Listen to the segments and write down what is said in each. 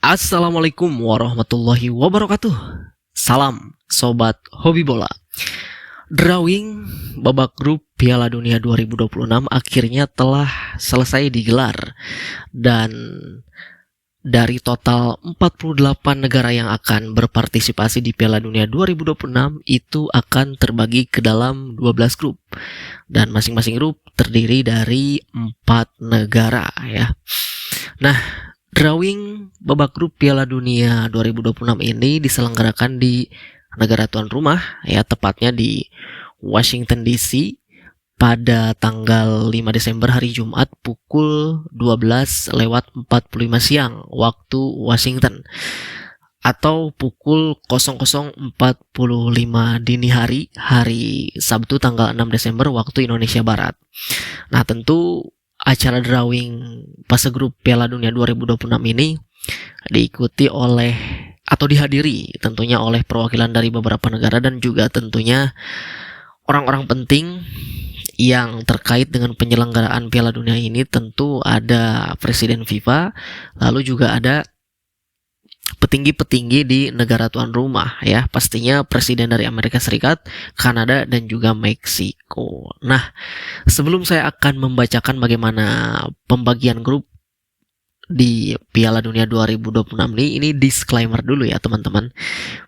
Assalamualaikum warahmatullahi wabarakatuh. Salam sobat hobi bola. Drawing babak grup Piala Dunia 2026 akhirnya telah selesai digelar, dan dari total 48 negara yang akan berpartisipasi di Piala Dunia 2026 itu akan terbagi ke dalam 12 grup, dan masing-masing grup terdiri dari 4 negara ya. Nah, drawing babak grup Piala Dunia 2026 ini diselenggarakan di negara tuan rumah ya, tepatnya di Washington DC pada tanggal 5 Desember hari Jumat pukul 12:45 siang waktu Washington, atau pukul 00:45 dini hari Sabtu tanggal 6 Desember waktu Indonesia Barat. Nah, tentu acara drawing fase grup Piala Dunia 2026 ini diikuti oleh atau dihadiri tentunya oleh perwakilan dari beberapa negara, dan juga tentunya orang-orang penting yang terkait dengan penyelenggaraan Piala Dunia ini. Tentu ada Presiden FIFA, lalu juga ada petinggi-petinggi di negara tuan rumah ya, pastinya Presiden dari Amerika Serikat, Kanada, dan juga Meksiko. Nah, sebelum saya akan membacakan bagaimana pembagian grup di Piala Dunia 2026 ini disclaimer dulu ya teman-teman.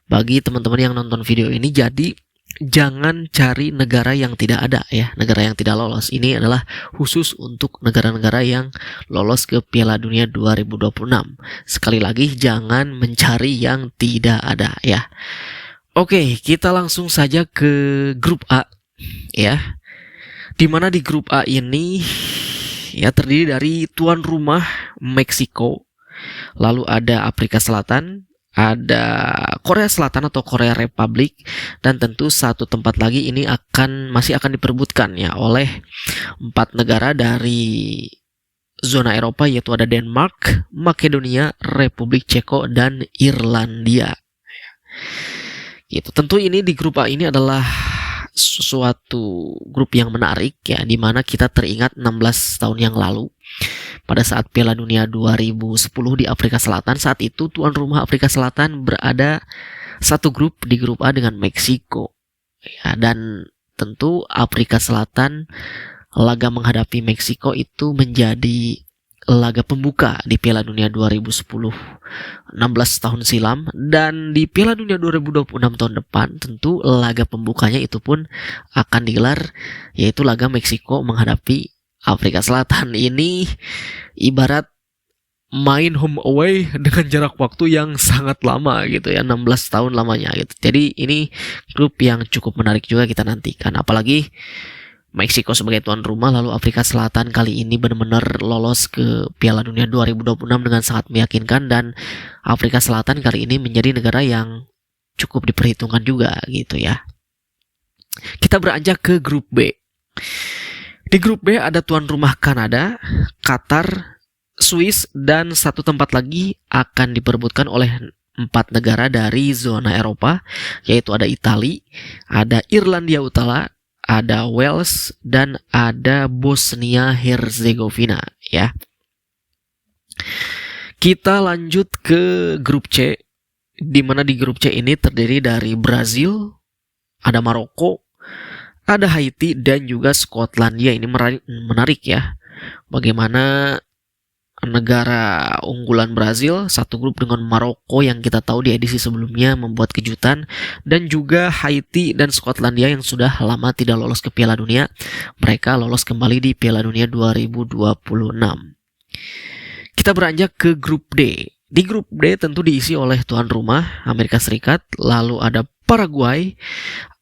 Bagi teman-teman yang nonton video ini, jadi jangan cari negara yang tidak ada ya, negara yang tidak lolos. Ini adalah khusus untuk negara-negara yang lolos ke Piala Dunia 2026. Sekali lagi, jangan mencari yang tidak ada ya. Oke, kita langsung saja ke grup A ya. Dimana di grup A ini ya terdiri dari tuan rumah Meksiko, lalu ada Afrika Selatan, ada Korea Selatan atau Korea Republik, dan tentu satu tempat lagi ini masih akan diperebutkan ya oleh 4 negara dari zona Eropa, yaitu ada Denmark, Makedonia, Republik Ceko, dan Irlandia. Gitu. Tentu ini di grup A ini adalah suatu grup yang menarik ya, dimana kita teringat 16 tahun yang lalu pada saat Piala Dunia 2010 di Afrika Selatan. Saat itu tuan rumah Afrika Selatan berada satu grup di grup A dengan Meksiko ya, dan tentu Afrika Selatan laga menghadapi Meksiko itu menjadi laga pembuka di Piala Dunia 2010 16 tahun silam, dan di Piala Dunia 2026 tahun depan tentu laga pembukanya itu pun akan digelar, yaitu laga Meksiko menghadapi Afrika Selatan. Ini ibarat main home away dengan jarak waktu yang sangat lama gitu ya, 16 tahun lamanya gitu. Jadi ini grup yang cukup menarik juga kita nantikan, apalagi Meksiko sebagai tuan rumah, lalu Afrika Selatan kali ini benar-benar lolos ke Piala Dunia 2026 dengan sangat meyakinkan, dan Afrika Selatan kali ini menjadi negara yang cukup diperhitungkan juga gitu ya. Kita beranjak ke grup B. Di grup B ada tuan rumah Kanada, Qatar, Swiss, dan satu tempat lagi akan diperebutkan oleh 4 negara dari zona Eropa, yaitu ada Italia, ada Irlandia Utara, ada Wales, dan ada Bosnia Herzegovina ya. Kita lanjut ke grup C, di mana di grup C ini terdiri dari Brazil, ada Maroko, ada Haiti, dan juga Skotlandia. Ini menarik ya, bagaimana negara unggulan Brazil satu grup dengan Maroko yang kita tahu di edisi sebelumnya membuat kejutan, dan juga Haiti dan Skotlandia yang sudah lama tidak lolos ke Piala Dunia, mereka lolos kembali di Piala Dunia 2026. Kita beranjak ke grup D. Di grup D tentu diisi oleh tuan rumah Amerika Serikat, lalu ada Paraguay,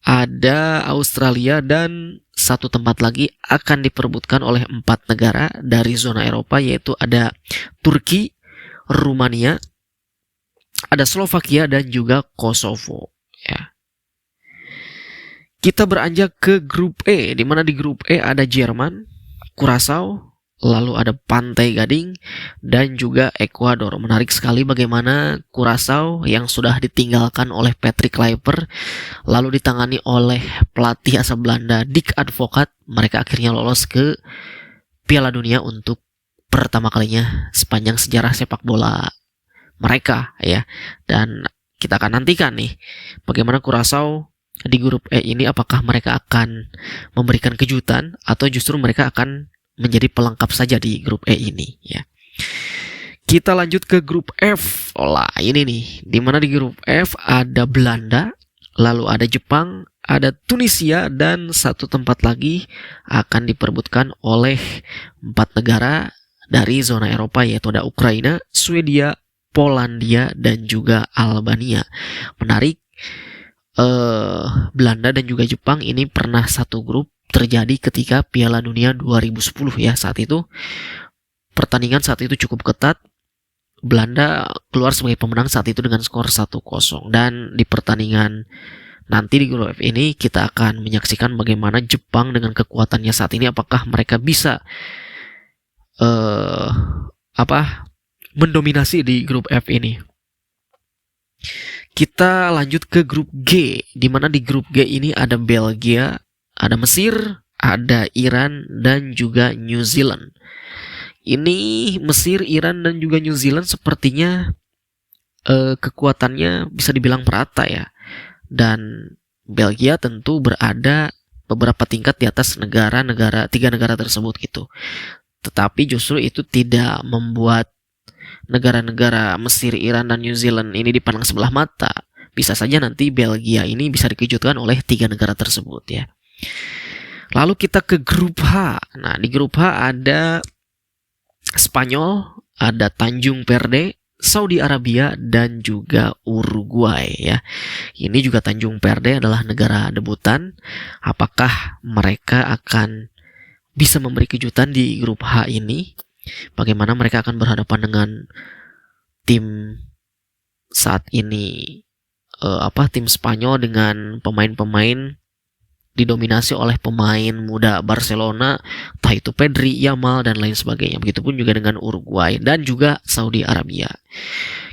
ada Australia, dan satu tempat lagi akan diperebutkan oleh 4 negara dari zona Eropa, yaitu ada Turki, Rumania, ada Slovakia, dan juga Kosovo ya. Kita beranjak ke grup E, di mana di grup E ada Jerman, Curaçao, lalu ada Pantai Gading, dan juga Ekuador. Menarik sekali bagaimana Curaçao yang sudah ditinggalkan oleh Patrick Kluivert, lalu ditangani oleh pelatih asal Belanda Dick Advocaat, mereka akhirnya lolos ke Piala Dunia untuk pertama kalinya sepanjang sejarah sepak bola mereka ya. Dan kita akan nantikan nih bagaimana Curaçao di grup E ini, apakah mereka akan memberikan kejutan atau justru mereka akan menjadi pelengkap saja di grup E ini ya. Kita lanjut ke grup F. Olah, ini nih, dimana di grup F ada Belanda, lalu ada Jepang, ada Tunisia, dan satu tempat lagi akan diperebutkan oleh 4 negara dari zona Eropa, yaitu ada Ukraina, Swedia, Polandia, dan juga Albania. Menarik, Belanda dan juga Jepang ini pernah satu grup terjadi ketika Piala Dunia 2010 ya. Saat itu pertandingan saat itu cukup ketat. Belanda keluar sebagai pemenang saat itu dengan skor 1-0. Dan di pertandingan nanti di grup F ini kita akan menyaksikan bagaimana Jepang dengan kekuatannya saat ini, apakah mereka bisa mendominasi di grup F ini. Kita lanjut ke grup G, di mana di grup G ini ada Belgia, ada Mesir, ada Iran, dan juga New Zealand. Ini Mesir, Iran, dan juga New Zealand sepertinya kekuatannya bisa dibilang merata ya. Dan Belgia tentu berada beberapa tingkat di atas tiga negara tersebut gitu. Tetapi justru itu tidak membuat negara-negara Mesir, Iran, dan New Zealand ini dipandang sebelah mata. Bisa saja nanti Belgia ini bisa dikejutkan oleh 3 negara tersebut ya. Lalu kita ke grup H. Nah, di grup H ada Spanyol, ada Tanjung Perde, Saudi Arabia, dan juga Uruguay ya. Ini juga Tanjung Perde adalah negara debutan. Apakah mereka akan bisa memberi kejutan di grup H ini? Bagaimana mereka akan berhadapan dengan tim saat ini tim Spanyol dengan pemain-pemain didominasi oleh pemain muda Barcelona, entah itu Pedri, Yamal, dan lain sebagainya. Begitupun juga dengan Uruguay dan juga Saudi Arabia.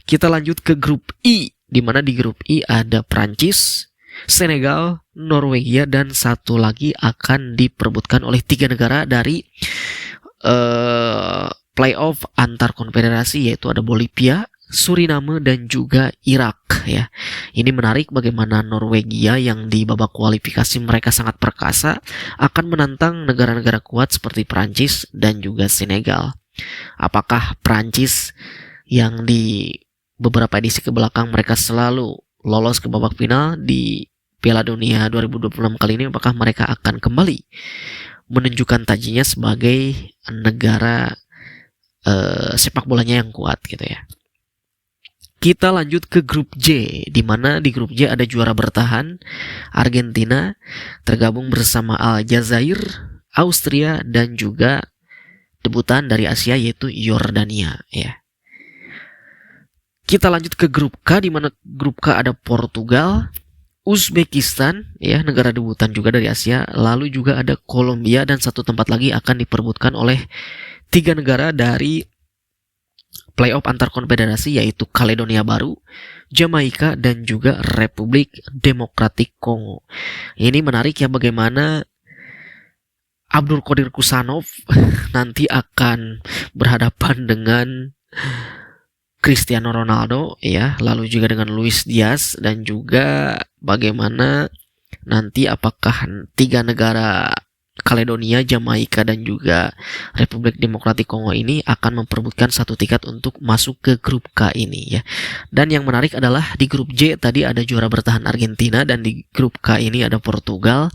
Kita lanjut ke grup I, di mana di grup I ada Prancis, Senegal, Norwegia, dan satu lagi akan diperebutkan oleh 3 negara dari playoff antar konfederasi, yaitu ada Bolivia, Suriname, dan juga Irak ya. Ini menarik bagaimana Norwegia yang di babak kualifikasi mereka sangat perkasa akan menantang negara-negara kuat seperti Prancis dan juga Senegal. Apakah Prancis yang di beberapa edisi kebelakang mereka selalu lolos ke babak final di Piala Dunia 2026 kali ini, apakah mereka akan kembali menunjukkan tajinya sebagai negara sepak bolanya yang kuat gitu ya. Kita lanjut ke grup J, di mana di grup J ada juara bertahan Argentina tergabung bersama Aljazair, Austria, dan juga debutan dari Asia yaitu Yordania ya. Kita lanjut ke grup K, di mana grup K ada Portugal, Uzbekistan ya, negara debutan juga dari Asia, lalu juga ada Kolombia, dan satu tempat lagi akan diperebutkan oleh 3 negara dari playoff antar konfederasi yaitu Kaledonia Baru, Jamaika, dan juga Republik Demokratik Kongo. Ini menarik ya, bagaimana Abdul Qadir Kusanov nanti akan berhadapan dengan Cristiano Ronaldo ya, lalu juga dengan Luis Diaz, dan juga bagaimana nanti apakah 3 negara Kaledonia, Jamaika, dan juga Republik Demokratik Kongo ini akan memperebutkan satu tiket untuk masuk ke grup K ini ya. Dan yang menarik adalah di grup J tadi ada juara bertahan Argentina, dan di grup K ini ada Portugal.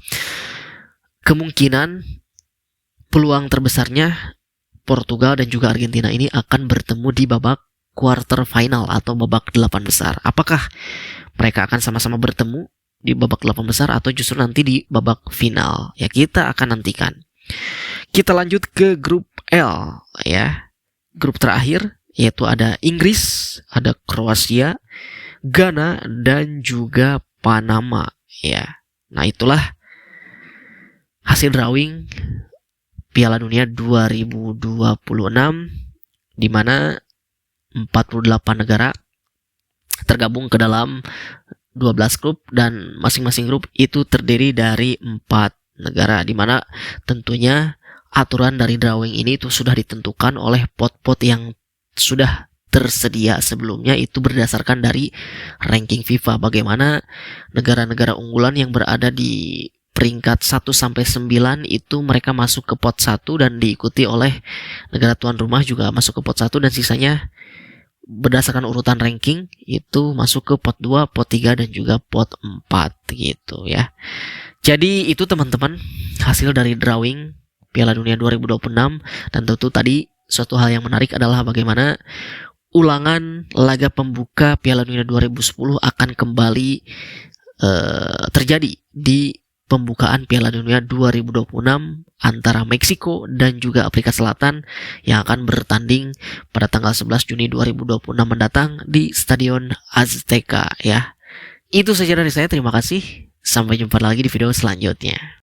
Kemungkinan peluang terbesarnya Portugal dan juga Argentina ini akan bertemu di babak quarter final atau babak 8 besar. Apakah mereka akan sama-sama bertemu di babak 8 besar atau justru nanti di babak final? Ya, kita akan nantikan. Kita lanjut ke grup L ya. Grup terakhir yaitu ada Inggris, ada Kroasia, Ghana, dan juga Panama ya. Nah, itulah hasil drawing Piala Dunia 2026 di mana 48 negara tergabung ke dalam 12 grup, dan masing-masing grup itu terdiri dari 4 negara, di mana tentunya aturan dari drawing ini itu sudah ditentukan oleh pot-pot yang sudah tersedia sebelumnya itu berdasarkan dari ranking FIFA, bagaimana negara-negara unggulan yang berada di peringkat 1 sampai 9 itu mereka masuk ke pot 1 dan diikuti oleh negara tuan rumah juga masuk ke pot 1 dan sisanya berdasarkan urutan ranking itu masuk ke pot 2, pot 3 dan juga pot 4 gitu ya. Jadi itu teman-teman hasil dari drawing Piala Dunia 2026, dan tentu tadi suatu hal yang menarik adalah bagaimana ulangan laga pembuka Piala Dunia 2010 akan kembali terjadi di pembukaan Piala Dunia 2026 antara Meksiko dan juga Afrika Selatan yang akan bertanding pada tanggal 11 Juni 2026 mendatang di Stadion Azteca ya. Itu saja dari saya, terima kasih. Sampai jumpa lagi di video selanjutnya.